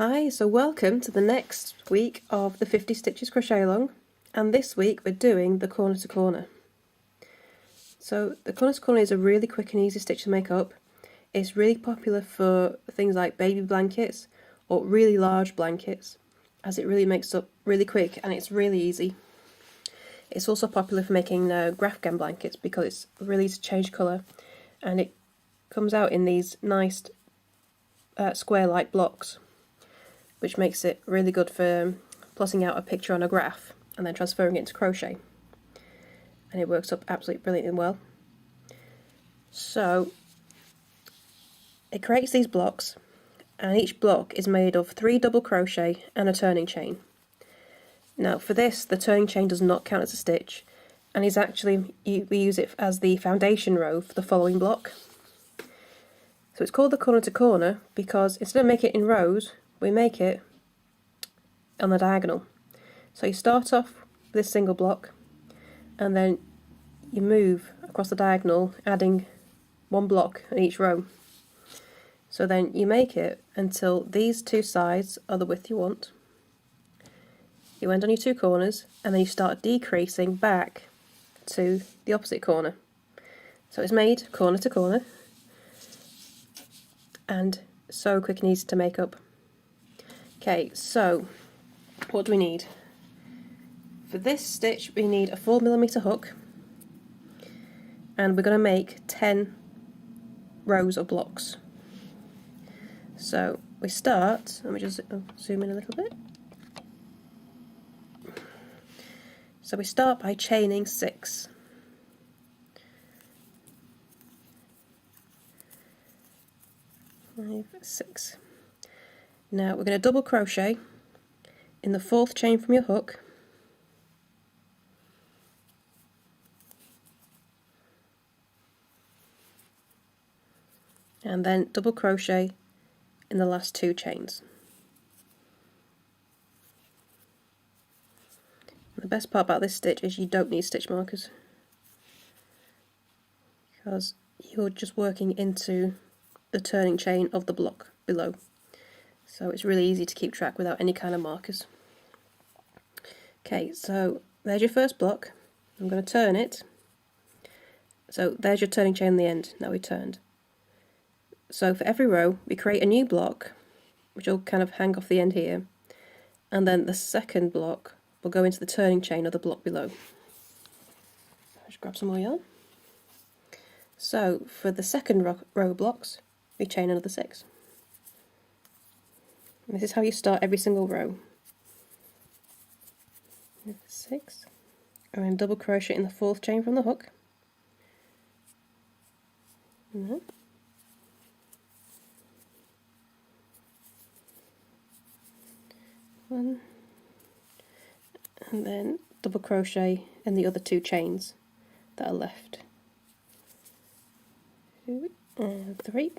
Hi, so welcome to the next week of the 50 Stitches Crochet Along, and this week we're doing the corner to corner. So the corner to corner is a really quick and easy stitch to make up. It's really popular for things like baby blankets or really large blankets, as it really makes up really quick and it's really easy. It's also popular for making graphgan blankets because it's really easy to change colour, and it comes out in these nice square-like blocks, which makes it really good for plotting out a picture on a graph and then transferring it into crochet. And it works up absolutely brilliantly well. So it creates these blocks, and each block is made of 3 double crochet and a turning chain. Now for this, the turning chain does not count as a stitch, and is actually, we use it as the foundation row for the following block. So it's called the corner to corner because instead of making it in rows, we make it on the diagonal. So you start off with this single block, and then you move across the diagonal, adding 1 block in each row. So then you make it until these 2 sides are the width you want. You end on your 2 corners, and then you start decreasing back to the opposite corner. So it's made corner to corner, and so quick and easy to make up. Okay, so what do we need? For this stitch we need a 4mm hook, and we're going to make 10 rows of blocks. So we start, let me just zoom in a little bit. So we start by chaining 6. Five, 6. Now we're going to double crochet in the 4th chain from your hook, and then double crochet in the last 2 chains. And the best part about this stitch is you don't need stitch markers, because you're just working into the turning chain of the block below. So it's really easy to keep track without any kind of markers. Okay, so there's your first block. I'm going to turn it. So there's your turning chain in the end, now we turned. So for every row we create a new block, which will kind of hang off the end here, and then the second block will go into the turning chain of the block below. Just grab some more yarn. So for the second row of blocks we chain another 6. And this is how you start every single row. 6, and then double crochet in the 4th chain from the hook. And one, and then double crochet in the other 2 chains that are left. 2 and 3.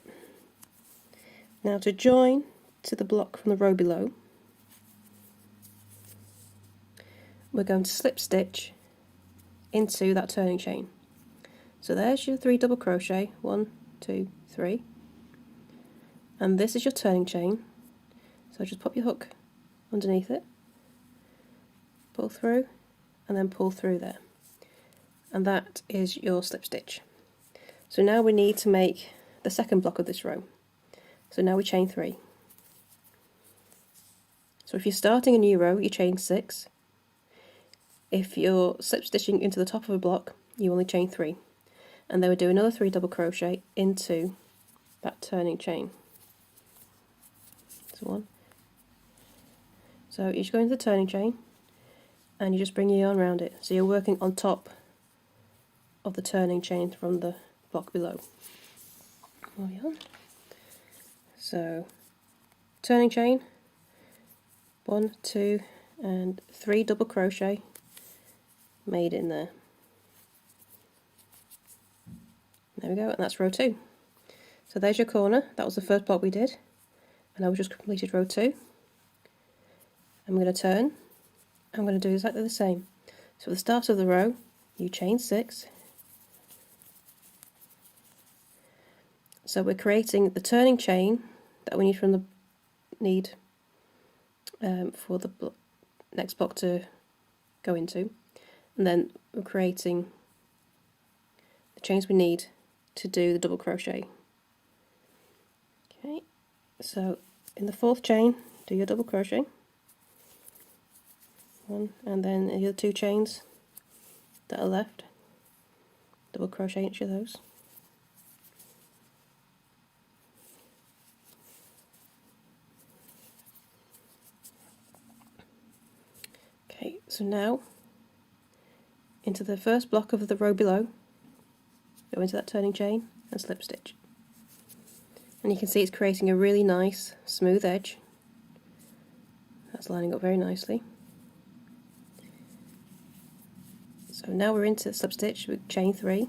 Now to join to the block from the row below, we're going to slip stitch into that turning chain. So there's your 3 double crochet, 1, 2, 3, and this is your turning chain. So just pop your hook underneath it, pull through, and then pull through there, and that is your slip stitch. So now we need to make the second block of this row. So now we chain 3. So if you're starting a new row, you chain 6. If you're slip stitching into the top of a block, you only chain 3. And then we do another 3 double crochet into that turning chain. So 1. So you just go into the turning chain, and you just bring your yarn around it. So you're working on top of the turning chain from the block below. More yarn. So turning chain, 1, 2, and 3 double crochet made in there. There we go, and that's row 2. So there's your corner. That was the first block we did, and I've just completed row 2. I'm going to turn. I'm going to do exactly the same. So at the start of the row, you chain 6. So we're creating the turning chain that we need for the next block to go into, and then we're creating the chains we need to do the double crochet. Okay, so in the 4th chain do your double crochet, 1, and then the other 2 chains that are left, double crochet each of those. Okay, so now into the first block of the row below, go into that turning chain and slip stitch. And you can see it's creating a really nice smooth edge. That's lining up very nicely. So now we're into slip stitch with chain 3,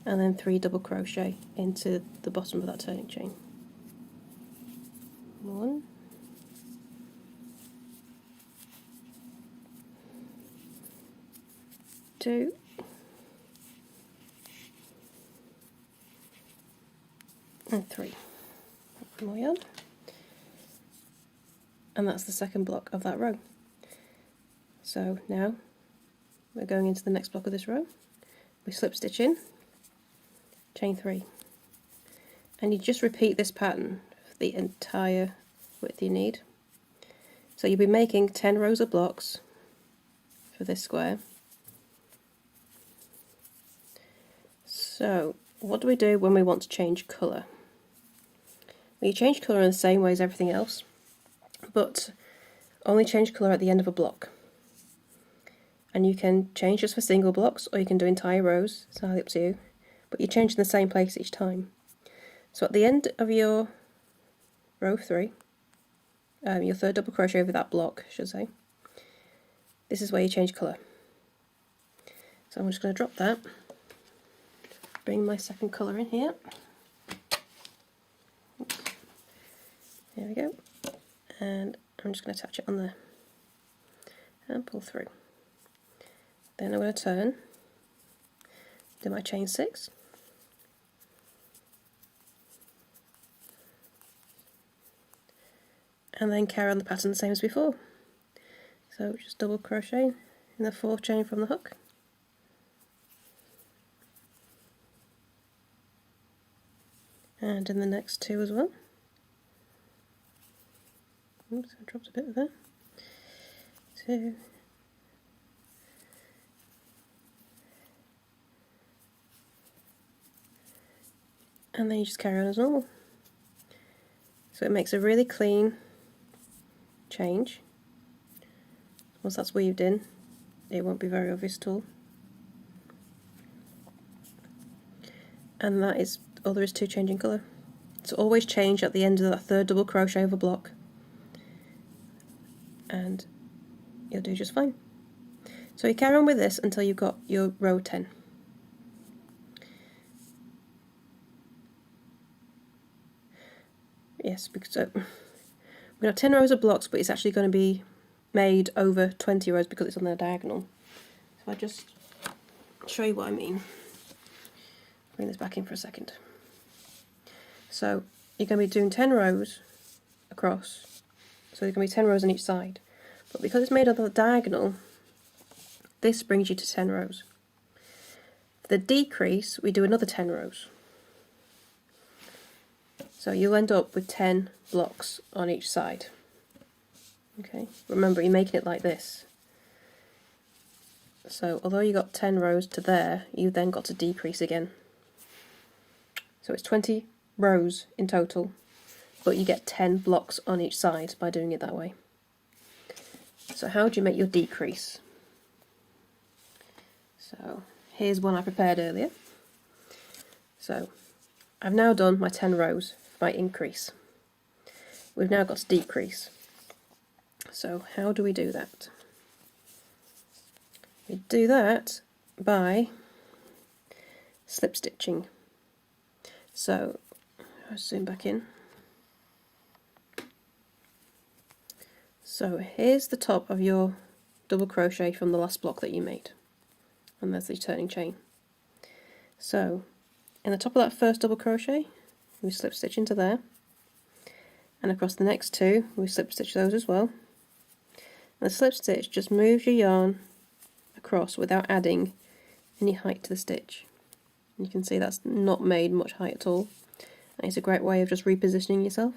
and then 3 double crochet into the bottom of that turning chain. 1, 2, and 3. More yarn. And that's the second block of that row. So now we're going into the next block of this row. We slip stitch in, chain 3, and you just repeat this pattern for the entire width you need. So you'll be making 10 rows of blocks for this square. So what do we do when we want to change colour? Well, you change colour in the same way as everything else, but only change colour at the end of a block. And you can change just for single blocks, or you can do entire rows, it's entirely up to you, but you change in the same place each time. So at the end of your row 3, your 3rd double crochet over that block, I should say, this is where you change colour. So I'm just going to drop that, bring my second colour in here. There we go, and I'm just going to attach it on there and pull through. Then I'm going to turn, do my chain 6, and then carry on the pattern the same as before. So just double crochet in the 4th chain from the hook, and in the next 2 as well. Oops, I dropped a bit there. 2, and then you just carry on as normal. So it makes a really clean change. Once that's weaved in, it won't be very obvious at all. And that is all there is to changing colour. So always change at the end of that 3rd double crochet of a block, and you'll do just fine. So you carry on with this until you've got your row 10. Yes, because we're going to have 10 rows of blocks, but it's actually going to be made over 20 rows because it's on the diagonal. So I'll just show you what I mean. Bring this back in for a second. So you're going to be doing 10 rows across, so there's going to be 10 rows on each side. But because it's made on the diagonal, this brings you to 10 rows. For the decrease, we do another 10 rows. So you'll end up with 10 blocks on each side. Okay, remember you're making it like this. So although you got 10 rows to there, you then got to decrease again. So it's 20 rows in total, but you get 10 blocks on each side by doing it that way. So how do you make your decrease? So here's one I prepared earlier. So I've now done my 10 rows for my increase. We've now got to decrease. So how do we do that? We do that by slip stitching. So I'll zoom back in. So here's the top of your double crochet from the last block that you made, and there's the turning chain. So in the top of that first double crochet, we slip stitch into there, and across the next two we slip stitch those as well. And the slip stitch just moves your yarn across without adding any height to the stitch. You can see that's not made much height at all, and it's a great way of just repositioning yourself.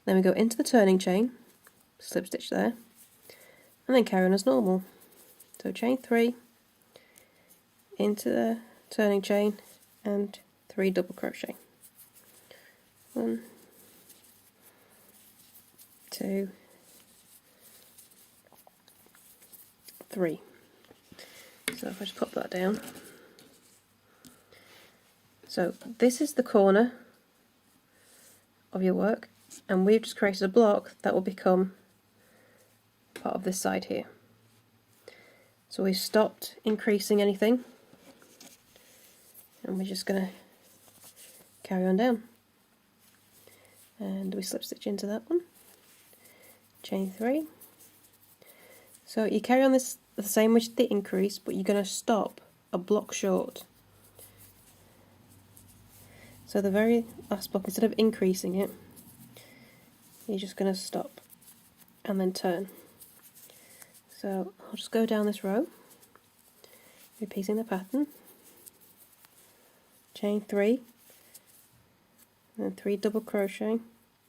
Then we go into the turning chain, slip stitch there, and then carry on as normal. So chain 3 into the turning chain and 3 double crochet. 1, 2, 3. So if I just pop that down. So this is the corner of your work, and we've just created a block that will become part of this side here. So we've stopped increasing anything, and we're just going to carry on down. And we slip stitch into that one, chain 3. So you carry on this the same with the increase, but you're going to stop a block short. So the very last block, instead of increasing it, you're just going to stop and then turn. So I'll just go down this row, repeating the pattern, chain 3, and then 3 double crochet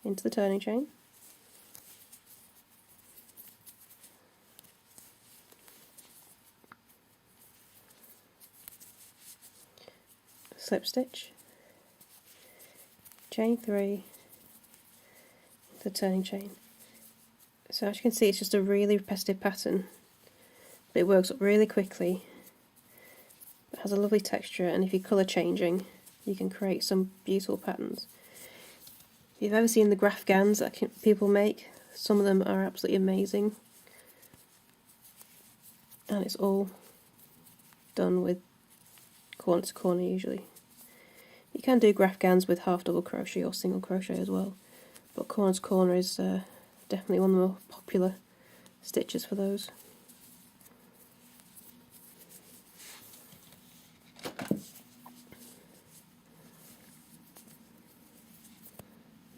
into the turning chain, slip stitch, chain 3, the turning chain. So as you can see, it's just a really repetitive pattern, but it works up really quickly. It has a lovely texture, and if you're colour changing, you can create some beautiful patterns. If you've ever seen the graphgans that people make, some of them are absolutely amazing, and it's all done with corner to corner usually. You can do graphgans with half double crochet or single crochet as well, but corner to corner is definitely one of the more popular stitches for those.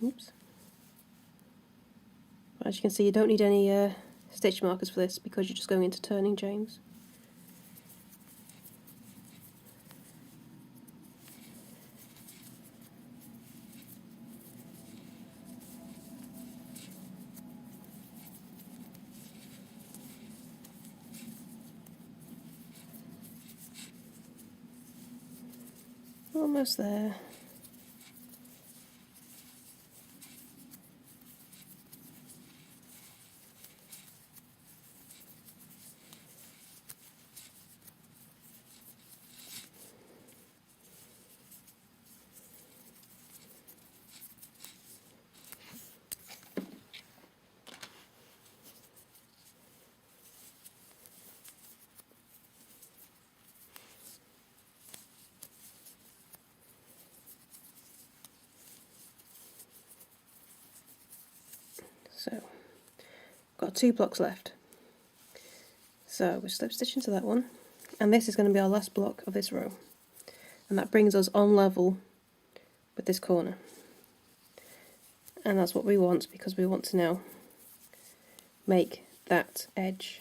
Oops. As you can see, you don't need any stitch markers for this because you're just going into turning chains. Almost there. So, got 2 blocks left. So we slip stitch into that one, and this is going to be our last block of this row, and that brings us on level with this corner. And that's what we want, because we want to now make that edge.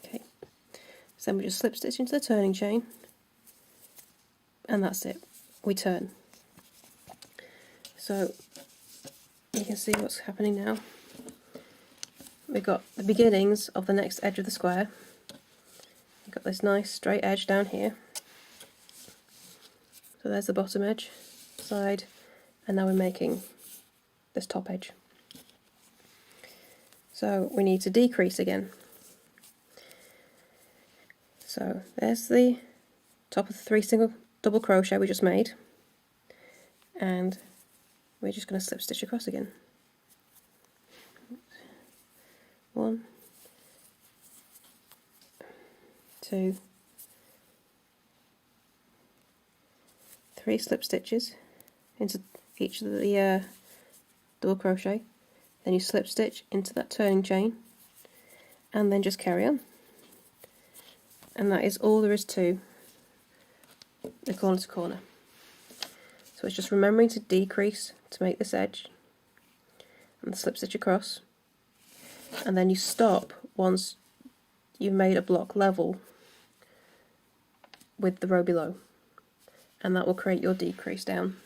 Okay, so then we just slip stitch into the turning chain, and that's it. We turn. So you can see what's happening now. We've got the beginnings of the next edge of the square. We've got this nice straight edge down here. So there's the bottom edge, side, and now we're making this top edge. So we need to decrease again. So there's the top of the 3 single double crochet we just made, and we're just going to slip stitch across again. 1, 2, 3 slip stitches into each of the double crochet, then you slip stitch into that turning chain, and then just carry on. And that is all there is to the corner to corner. So it's just remembering to decrease to make this edge and slip stitch across, and then you stop once you've made a block level with the row below, and that will create your decrease down.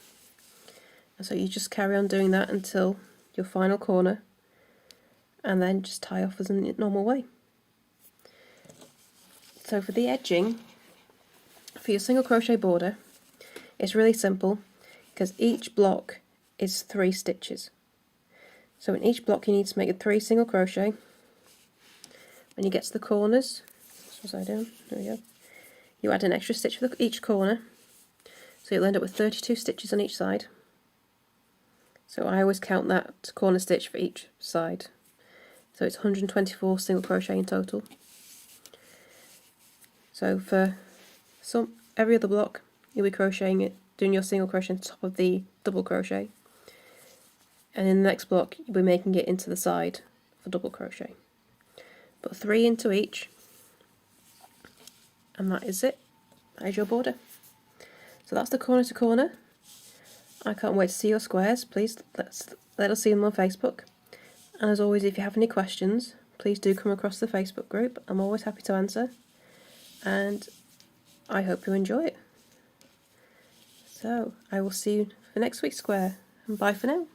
And so you just carry on doing that until your final corner, and then just tie off as in the normal way. So for the edging, for your single crochet border, it's really simple because each block is 3 stitches. So in each block you need to make a 3 single crochet. When you get to the corners, what was I doing? There we go. You add an extra stitch for each corner, so you'll end up with 32 stitches on each side. So I always count that corner stitch for each side. So it's 124 single crochet in total. So for every other block, you'll be crocheting it, doing your single crochet on top of the double crochet, and in the next block you'll be making it into the side for double crochet. Put 3 into each, and that is it. That is your border. So that's the corner to corner. I can't wait to see your squares. Please let us see them on Facebook. And as always, if you have any questions, please do come across the Facebook group. I'm always happy to answer. And I hope you enjoy it. So I will see you for next week's square, and bye for now.